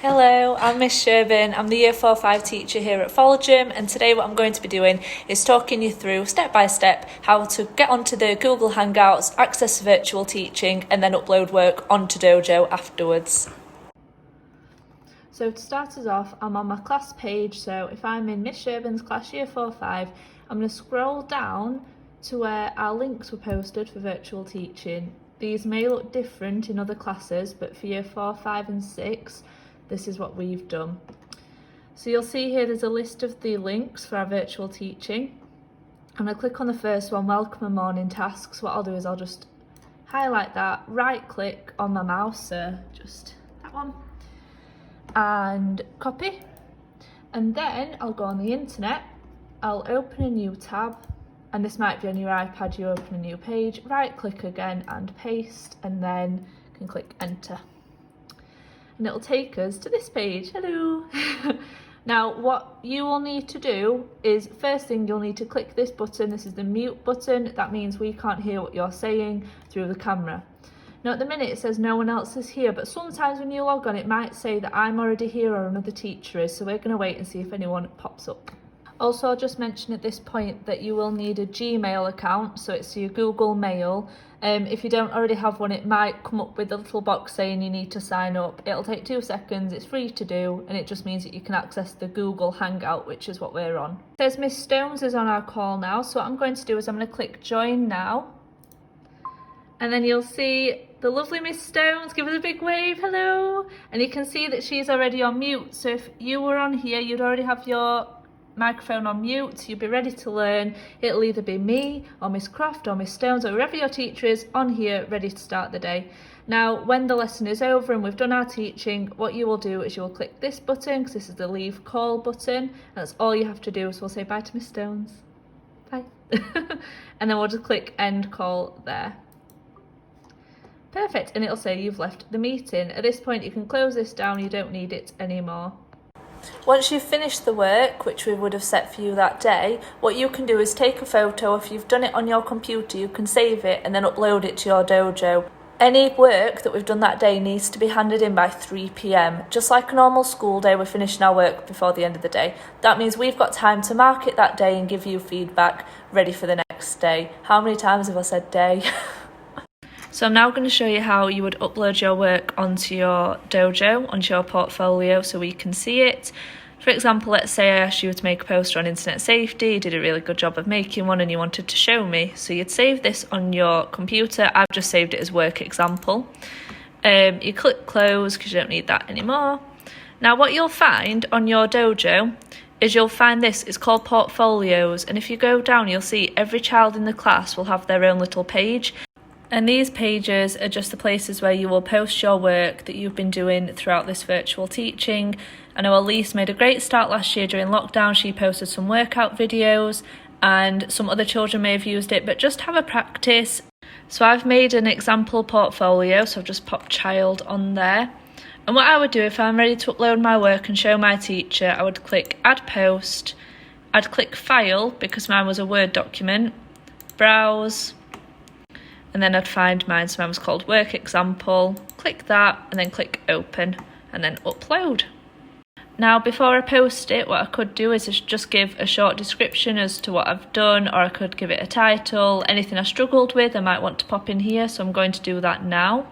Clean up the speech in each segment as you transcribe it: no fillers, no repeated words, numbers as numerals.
Hello, I'm Miss Sherburn. I'm the Year 4-5 teacher here at Folgem, and today what I'm going to be doing is talking you through step by step how to get onto the Google Hangouts, access virtual teaching, and then upload work onto Dojo afterwards. So to start us off, I'm on my class page, so if I'm in Miss Sherburn's class Year 4-5, I'm going to scroll down to where our links were posted for virtual teaching. These may look different in other classes, but for Year 4, 5 and 6, this is what we've done. So you'll see here there's a list of the links for our virtual teaching. I'm going to click on the first one, welcome and morning tasks. What I'll do is I'll just highlight that, right click on my mouse, just that one, and copy. And then I'll go on the internet, I'll open a new tab, and this might be on your iPad, you open a new page, right click again and paste, and then you can click enter. And it'll take us to this page. Hello. Now what you will need to do is, first thing, you'll need to click this button. This is the mute button. That means we can't hear what you're saying through the camera. Now at the minute it says no one else is here, but sometimes when you log on it might say that I'm already here or another teacher is, so we're going to wait and see if anyone pops up. Also, I'll just mention at this point that you will need a Gmail account, so it's your Google Mail. If you don't already have one, it might come up with a little box saying you need to sign up. It'll take 2 seconds, it's free to do, and it just means that you can access the Google Hangout, which is what we're on. It says Miss Stones is on our call now, so what I'm going to do is I'm going to click join now. And then you'll see the lovely Miss Stones. Give us a big wave, hello. And you can see that she's already on mute, so if you were on here, you'd already have your microphone on mute, you'll be ready to learn. It'll either be me or Miss Croft or Miss Stones or whoever your teacher is on here ready to start the day. Now when the lesson is over and we've done our teaching, what you will do is you will click this button, because this is the leave call button, and that's all you have to do. So we'll say bye to Miss Stones, bye. And then we'll just click end call there. Perfect, and it'll say you've left the meeting. At this point you can close this down, you don't need it anymore. Once you've finished the work, which we would have set for you that day, what you can do is take a photo. If you've done it on your computer, you can save it and then upload it to your dojo. Any work that we've done that day needs to be handed in by 3 PM. Just like a normal school day, we're finishing our work before the end of the day. That means we've got time to mark it that day and give you feedback ready for the next day. How many times have I said day? So I'm now going to show you how you would upload your work onto your dojo, onto your portfolio, so we can see it. For example, let's say I asked you to make a poster on internet safety, you did a really good job of making one and you wanted to show me. So you'd save this on your computer. I've just saved it as work example. You click close because you don't need that anymore. Now what you'll find on your dojo is you'll find this, it's called portfolios, and if you go down you'll see every child in the class will have their own little page. And these pages are just the places where you will post your work that you've been doing throughout this virtual teaching. I know Elise made a great start last year during lockdown. She posted some workout videos and some other children may have used it, but just have a practice. So I've made an example portfolio, so I've just popped child on there. And what I would do if I'm ready to upload my work and show my teacher, I would click add post, I'd click file because mine was a Word document, browse, and then I'd find mine, so mine was called work example, click that and then click open and then upload. Now before I post it, what I could do is just give a short description as to what I've done, or I could give it a title. Anything I struggled with I might want to pop in here, so I'm going to do that now.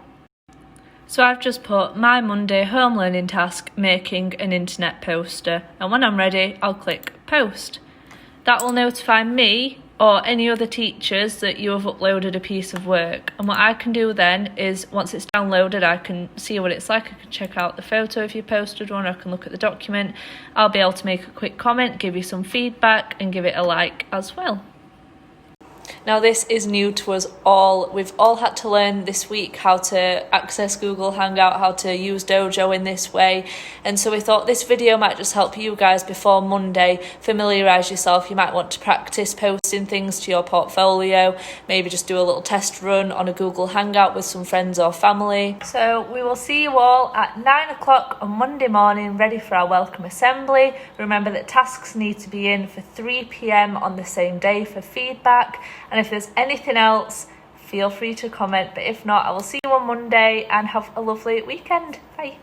So I've just put my Monday home learning task, making an internet poster, and when I'm ready I'll click post. That will notify me or any other teachers that you have uploaded a piece of work. And what I can do then is, once it's downloaded, I can see what it's like. I can check out the photo if you posted one, or I can look at the document. I'll be able to make a quick comment, give you some feedback, and give it a like as well. Now this is new to us all. We've all had to learn this week how to access Google Hangout, how to use Dojo in this way. And so we thought this video might just help you guys before Monday familiarise yourself. You might want to practice posting things to your portfolio, maybe just do a little test run on a Google Hangout with some friends or family. So we will see you all at 9 o'clock on Monday morning, ready for our welcome assembly. Remember that tasks need to be in for 3 PM on the same day for feedback. And if there's anything else, feel free to comment. But if not, I will see you on Monday and have a lovely weekend. Bye.